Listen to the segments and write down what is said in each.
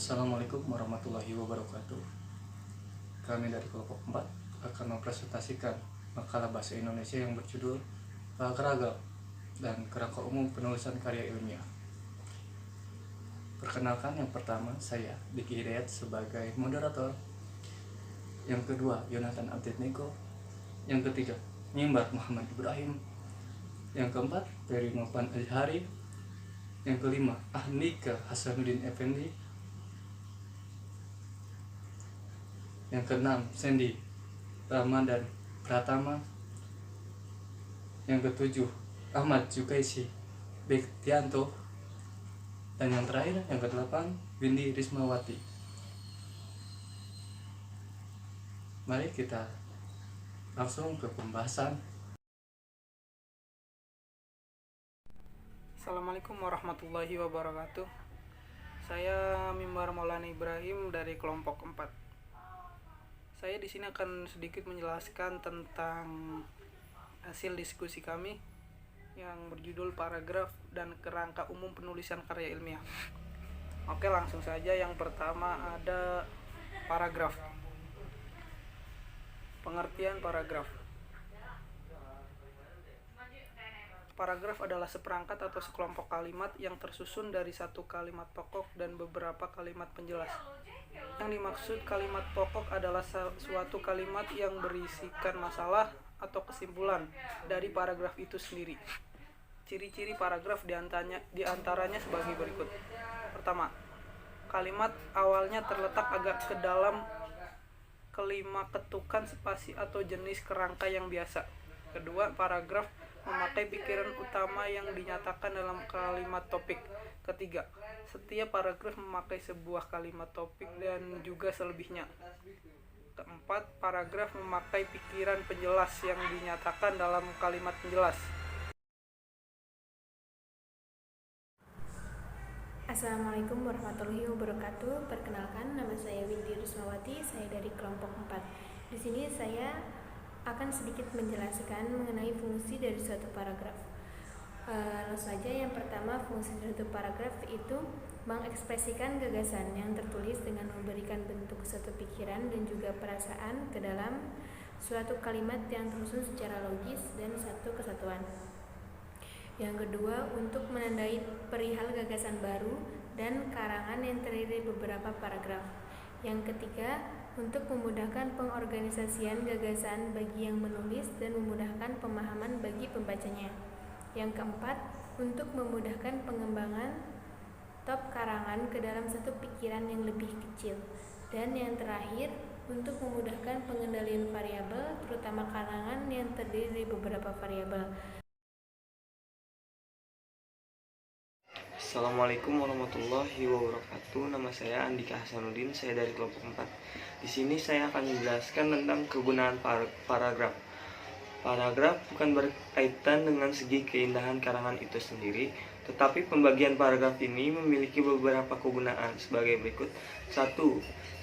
Assalamualaikum warahmatullahi wabarakatuh. Kami dari kelompok 4 akan mempresentasikan makalah bahasa Indonesia yang berjudul Paragraf dan Kerangka Umum Penulisan Karya Ilmiah. Perkenalkan, yang pertama saya Diki Hidayat sebagai moderator. Yang kedua Yonatan Abednego. Yang ketiga Mimbar Muhammad Ibrahim. Yang keempat Ferry Novan Azhari. Yang kelima Andika Hasanuddin Effendi. Yang keenam Sandy Ramadan Pratama. Yang ketujuh Ahmad Jukaisi Bektianto. Dan yang terakhir, yang kedelapan, Windy Rismawati. Mari kita langsung ke pembahasan. Assalamualaikum warahmatullahi wabarakatuh. Saya Mimbar Maulana Ibrahim dari kelompok 4. Saya di sini akan sedikit menjelaskan tentang hasil diskusi kami yang berjudul Paragraf dan Kerangka Umum Penulisan Karya Ilmiah. Oke, langsung saja. Yang pertama ada paragraf. Pengertian paragraf. Paragraf adalah seperangkat atau sekelompok kalimat yang tersusun dari satu kalimat pokok dan beberapa kalimat penjelas. Yang dimaksud kalimat pokok adalah suatu kalimat yang berisikan masalah atau kesimpulan dari paragraf itu sendiri. Ciri-ciri paragraf diantaranya sebagai berikut. Pertama, kalimat awalnya terletak agak ke dalam kelima ketukan spasi atau jenis kerangka yang biasa. Kedua, paragraf memakai pikiran utama yang dinyatakan dalam kalimat topik. Ketiga, setiap paragraf memakai sebuah kalimat topik dan juga selebihnya. Keempat, paragraf memakai pikiran penjelas yang dinyatakan dalam kalimat penjelas. Assalamualaikum warahmatullahi wabarakatuh. Perkenalkan, nama saya Windy Rismawati, saya dari kelompok 4. Di sini saya akan sedikit menjelaskan mengenai fungsi dari suatu paragraf. Langsung saja, yang pertama, fungsi suatu paragraf itu mengekspresikan gagasan yang tertulis dengan memberikan bentuk suatu pikiran dan juga perasaan ke dalam suatu kalimat yang tersusun secara logis dan satu kesatuan. Yang kedua, untuk menandai perihal gagasan baru dan karangan yang terdiri beberapa paragraf. Yang ketiga, untuk memudahkan pengorganisasian gagasan bagi yang menulis dan memudahkan pemahaman bagi pembacanya. Yang keempat, untuk memudahkan pengembangan top karangan ke dalam satu pikiran yang lebih kecil. Dan yang terakhir, untuk memudahkan pengendalian variabel, terutama karangan yang terdiri dari beberapa variabel. Assalamualaikum warahmatullahi wabarakatuh. Nama saya Andika Hasanuddin, saya dari kelompok 4. Di sini saya akan menjelaskan tentang kegunaan paragraf. Paragraf bukan berkaitan dengan segi keindahan karangan itu sendiri, tetapi pembagian paragraf ini memiliki beberapa kegunaan sebagai berikut. 1.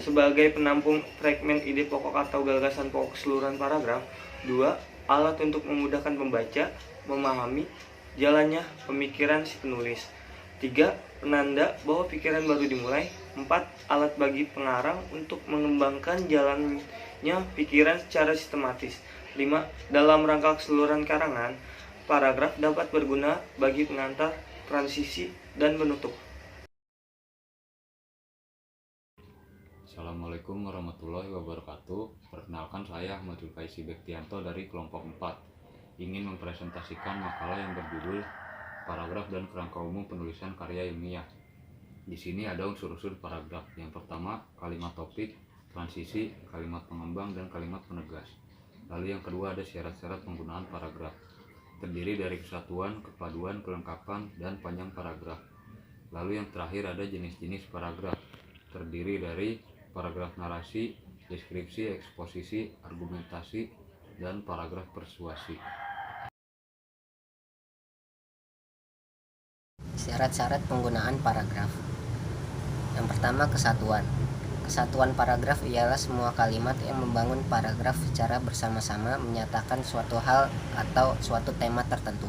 Sebagai penampung fragmen ide pokok atau gagasan pokok keseluruhan paragraf. 2. Alat untuk memudahkan pembaca memahami jalannya pemikiran si penulis. 3. Penanda bahwa pikiran baru dimulai. 4. Alat bagi pengarang untuk mengembangkan jalannya pikiran secara sistematis. 5. Dalam rangka keseluruhan karangan, paragraf dapat berguna bagi pengantar, transisi, dan penutup. Assalamualaikum warahmatullahi wabarakatuh. Perkenalkan, saya Ahmad Jukaisi Bektianto dari kelompok 4. Ingin mempresentasikan makalah yang berjudul Paragraf dan Kerangka Umum Penulisan Karya Ilmiah. Di sini ada unsur-unsur paragraf. Yang pertama, kalimat topik, transisi, kalimat pengembang, dan kalimat penegas. Lalu yang kedua ada syarat-syarat penggunaan paragraf. Terdiri dari kesatuan, kepaduan, kelengkapan, dan panjang paragraf. Lalu yang terakhir ada jenis-jenis paragraf. Terdiri dari paragraf narasi, deskripsi, eksposisi, argumentasi, dan paragraf persuasi. Syarat-syarat penggunaan paragraf. Yang pertama, kesatuan. Kesatuan paragraf ialah semua kalimat yang membangun paragraf secara bersama-sama menyatakan suatu hal atau suatu tema tertentu.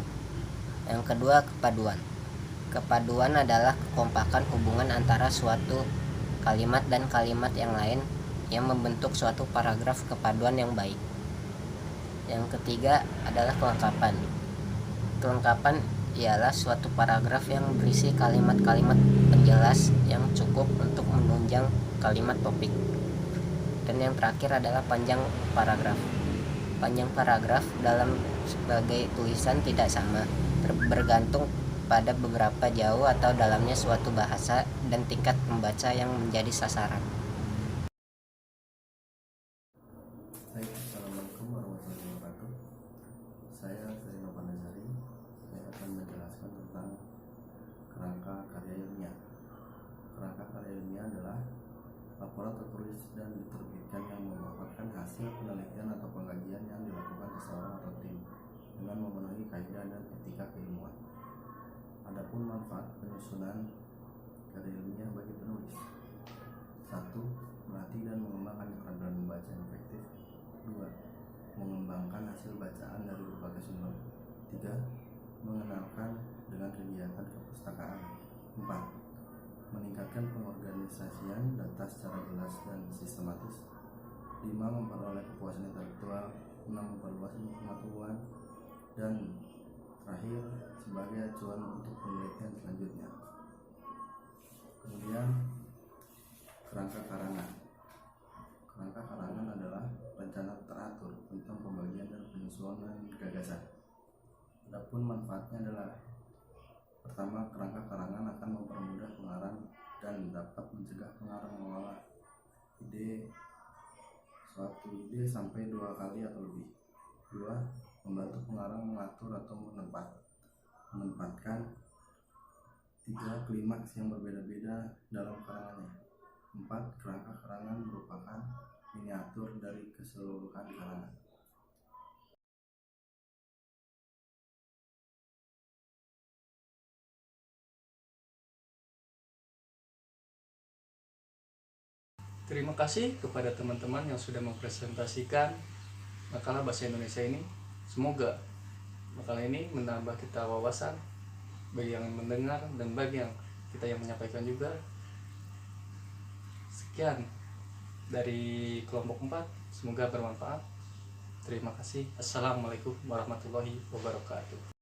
Yang kedua, kepaduan. Kepaduan adalah kekompakan hubungan antara suatu kalimat dan kalimat yang lain yang membentuk suatu paragraf kepaduan yang baik. Yang ketiga adalah kelengkapan. Kelengkapan ialah suatu paragraf yang berisi kalimat-kalimat penjelas yang cukup untuk menunjang kalimat topik. Dan yang terakhir adalah panjang paragraf. Panjang paragraf dalam sebagai tulisan tidak sama, bergantung pada beberapa jauh atau dalamnya suatu bahasa dan tingkat pembaca yang menjadi sasaran. Baik, Assalamualaikum warahmatullahi wabarakatuh. Saya Ferry Novanazari. Saya akan menjelaskan tentang kerangka karya ilmiah. Kerangka karya ilmiah adalah laporan tertulis dan diterbitkan yang memaparkan hasil penelitian atau pengkajian yang dilakukan seseorang atau tim dengan memenuhi kaidah dan etika keilmuan. Adapun manfaat penyusunan karya ilmiah bagi penulis: 1. Melatih dan mengembangkan keterampilan membaca yang efektif. 2. Mengembangkan hasil bacaan dari berbagai sumber. 3. Mengenalkan dengan kegiatan kepustakaan. 4. Meningkatkan pengorganisasian data secara jelas dan sistematis. 5. Memperoleh kepuasan intelektual. 6. Memperluas pengetahuan. Dan terakhir, sebagai acuan untuk penelitian selanjutnya. Kemudian, kerangka karangan. Kerangka karangan adalah rencana teratur tentang pembagian dan penyusunan gagasan. Adapun manfaatnya adalah: pertama, kerangka karangan akan mempermudah pengarang dan dapat mencegah pengarang mengolah suatu ide sampai 2 kali atau lebih. 2. Membantu pengarang mengatur atau menempatkan 3 klimaks yang berbeda-beda dalam karangannya. 4. Kerangka karangan merupakan miniatur dari keseluruhan karangan. Terima kasih kepada teman-teman yang sudah mempresentasikan makalah bahasa Indonesia ini. Semoga makalah ini menambah kita wawasan bagi yang mendengar dan bagi yang kita yang menyampaikan juga. Sekian dari kelompok 4, semoga bermanfaat. Terima kasih. Assalamualaikum warahmatullahi wabarakatuh.